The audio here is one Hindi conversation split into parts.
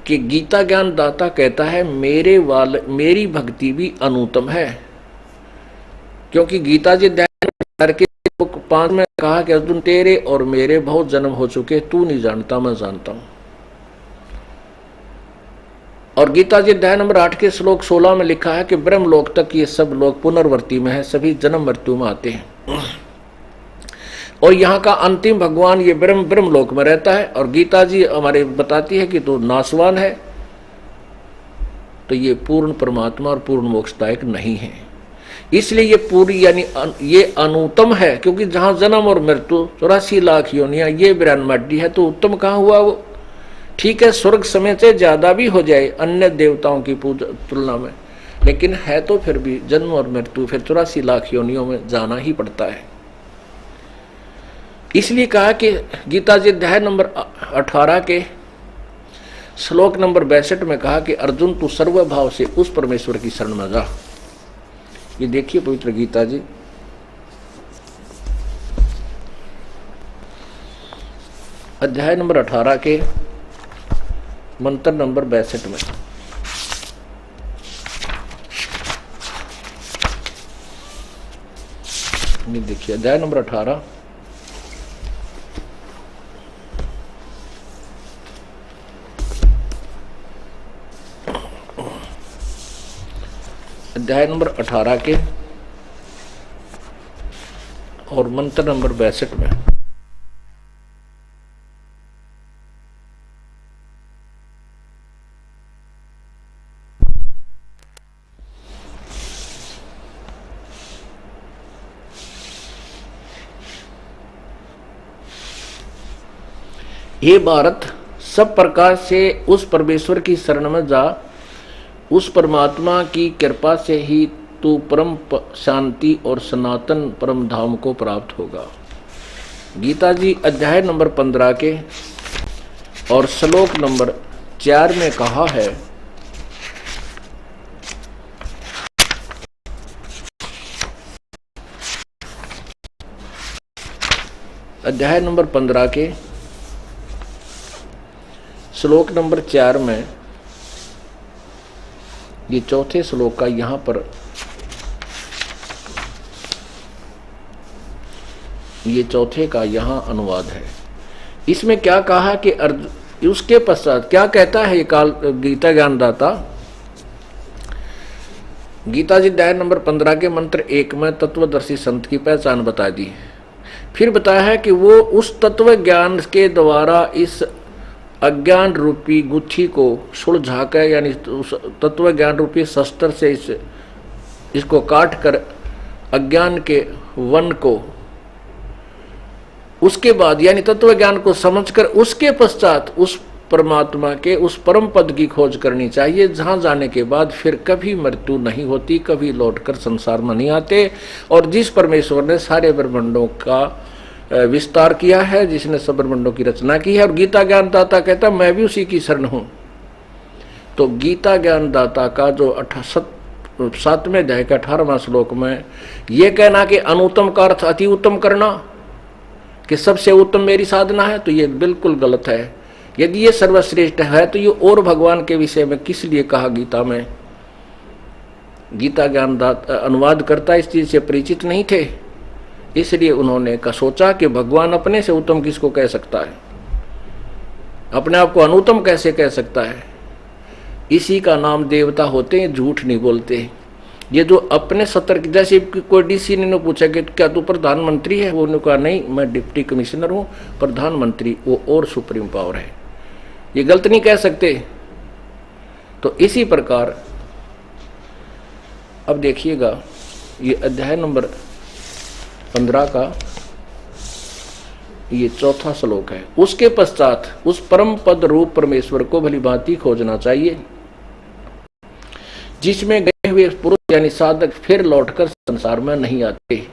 कि गीता ज्ञान दाता कहता है मेरी भक्ति भी अनुत्तम है, क्योंकि गीता जी अध्याय के 5 में कहा कि अर्जुन तेरे और मेरे बहुत जन्म हो चुके, तू नहीं जानता मैं जानता हूं। और गीता जी अध्याय नंबर 8 के श्लोक 16 में लिखा है कि ब्रह्मलोक तक ये सब लोग पुनर्वर्ती में है, सभी जन्म मृत्यु में आते हैं, और यहाँ का अंतिम भगवान ये ब्रह्मलोक में रहता है। और गीता जी हमारे बताती है कि तो नाशवान है, तो ये पूर्ण परमात्मा और पूर्ण मोक्षदायक नहीं है। इसलिए ये पूरी यानी ये अनुत्तम है, क्योंकि जहां जन्म और मृत्यु 84 लाख योनियां ये 92 है, तो उत्तम कहाँ हुआ वो? ठीक है, स्वर्ग समय से ज्यादा भी हो जाए अन्य देवताओं की पूजा तुलना में, लेकिन है तो फिर भी जन्म और मृत्यु, फिर 84 लाख योनियों में जाना ही पड़ता है। इसलिए कहा कि गीता जी अध्याय नंबर 18 के श्लोक नंबर 62 में कहा कि अर्जुन तू सर्वभाव से उस परमेश्वर की शरण में जा। ये देखिए पवित्र गीता जी अध्याय नंबर 18 के मंत्र नंबर 62 में। ये देखिए अध्याय नंबर 18 अध्याय नंबर 18 के और मंत्र नंबर 62 में। हे भारत, सब प्रकार से उस परमेश्वर की शरण में जा, उस परमात्मा की कृपा से ही तू परम शांति और सनातन परम धाम को प्राप्त होगा। गीता जी अध्याय नंबर 15 के और श्लोक नंबर 4 में कहा है, अध्याय नंबर 15 के श्लोक नंबर 4 में, ये चौथे श्लोक का यहां पर ये चौथे का यहां अनुवाद है। इसमें क्या कहा कि उसके पश्चात क्या कहता है ये काल गीता ज्ञानदाता? गीता जी अध्याय नंबर 15 के मंत्र 1 में तत्वदर्शी संत की पहचान बता दी। फिर बताया है कि वो उस तत्व ज्ञान के द्वारा इस अज्ञान रूपी गुत्थी को सुलझा कर, यानी उस तत्व ज्ञान रूपी शस्त्र से इसको काट कर अज्ञान के वन को, उसके बाद यानी तत्व ज्ञान को समझकर उसके पश्चात उस परमात्मा के उस परम पद की खोज करनी चाहिए, जहां जाने के बाद फिर कभी मृत्यु नहीं होती, कभी लौटकर संसार में नहीं आते। और जिस परमेश्वर ने सारे ब्रह्मांडों का विस्तार किया है, जिसने सब ब्रह्मांडों की रचना की है। और गीता ज्ञानदाता कहता मैं भी उसी की शरण हूं। तो गीता ज्ञानदाता का जो 7वें अध्याय के 18वां श्लोक में यह कहना कि अनुत्तम का अर्थ अति उत्तम करना, कि सबसे उत्तम मेरी साधना है, तो ये बिल्कुल गलत है। यदि ये सर्वश्रेष्ठ है तो ये और भगवान के विषय में किस लिए कहा गीता में? गीता ज्ञानदाता अनुवाद करता इस चीज से परिचित नहीं थे, इसलिए उन्होंने सोचा कि भगवान अपने से उत्तम किसको कह सकता है, अपने आप को अनुत्तम कैसे कह सकता है? इसी का नाम देवता होते हैं, झूठ नहीं बोलते। ये जो अपने सतर्क, जैसे कोई डीसी ने पूछा कि क्या तू प्रधानमंत्री है, वो ने कहा नहीं मैं डिप्टी कमिश्नर हूं, प्रधानमंत्री वो और सुप्रीम पावर है, ये गलत नहीं कह सकते। तो इसी प्रकार अब देखिएगा ये अध्याय नंबर 15 का ये चौथा श्लोक है। उसके पश्चात उस परम पद रूप परमेश्वर को भली भांति खोजना चाहिए, जिसमें गए हुए पुरुष यानी साधक फिर लौटकर संसार में नहीं आते,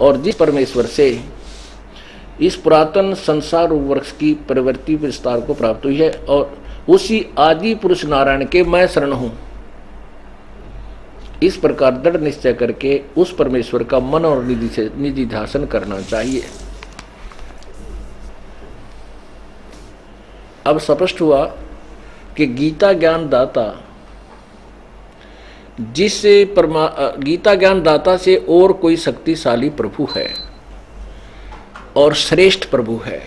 और जिस परमेश्वर से इस पुरातन संसार वृक्ष की प्रवृत्ति विस्तार को प्राप्त हुई है, और उसी आदि पुरुष नारायण के मैं शरण हूं। इस प्रकार दृढ़ निश्चय करके उस परमेश्वर का मन और निधि से निधि ध्यान करना चाहिए। अब स्पष्ट हुआ कि गीता ज्ञान दाता गीता ज्ञान दाता से और कोई शक्तिशाली प्रभु है और श्रेष्ठ प्रभु है।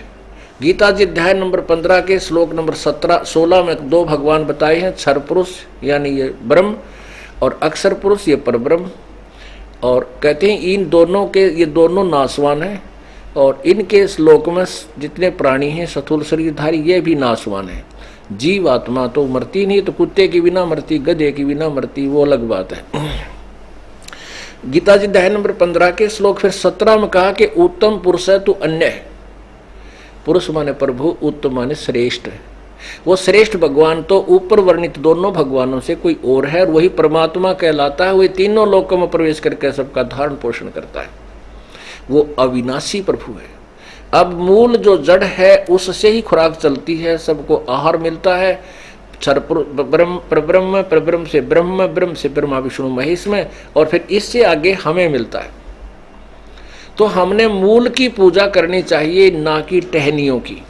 गीता जी अध्याय नंबर 15 के श्लोक नंबर 16 में दो भगवान बताए हैं, क्षर पुरुष यानी ये ब्रह्म और अक्षर पुरुष ये परब्रह्म। और कहते हैं इन दोनों के ये दोनों नाशवान हैं और इनके श्लोक में जितने प्राणी हैं स्थूल शरीरधारी ये भी नाशवान है। जीव आत्मा तो मरती नहीं, तो कुत्ते की बिना मरती, गधे की बिना मरती, वो अलग बात है। गीता जी अध्याय नंबर 15 के श्लोक फिर 17 में कहा कि उत्तम पुरुष है तू अन्य है। पुरुष माने प्रभु, उत्तम माने श्रेष्ठ है। वो श्रेष्ठ भगवान तो ऊपर वर्णित दोनों भगवानों से कोई और है और वही परमात्मा कहलाता है। वही तीनों लोकों में प्रवेश करके सबका धारण पोषण करता है। वो अविनाशी प्रभु है। अब मूल जो जड़ है उससे ही खुराक चलती है, सबको आहार मिलता है। ब्रह्म परब्रह्म से ब्रह्म, ब्रह्म से ब्रह्मा विष्णु महेश में, और फिर इससे आगे हमें मिलता है। तो हमने मूल की पूजा करनी चाहिए, ना कि टहनियों की।